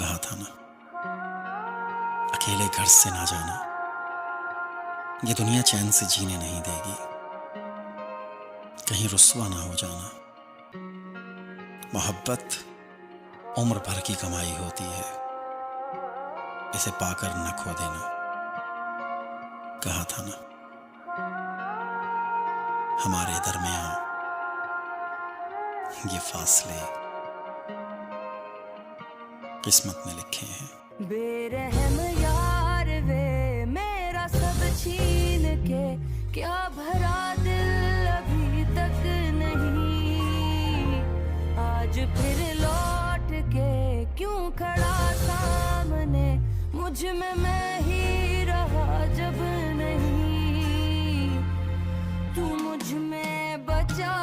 कहा था ना, अकेले घर से ना जाना, ये दुनिया चैन से जीने नहीं देगी। कहीं रुस्वा ना हो जाना, मोहब्बत उम्र भर की कमाई होती है, इसे पाकर न खो देना। कहा था ना, हमारे दरमियां ये फासले किस्मत में लिखे हैं। बेरहम यार वे मेरा सब छीन के, क्या भरा दिल अभी तक नहीं। आज फिर लौट के क्यों खड़ा सामने, मुझ में मैं ही रहा जब नहीं। तू मुझ में बचा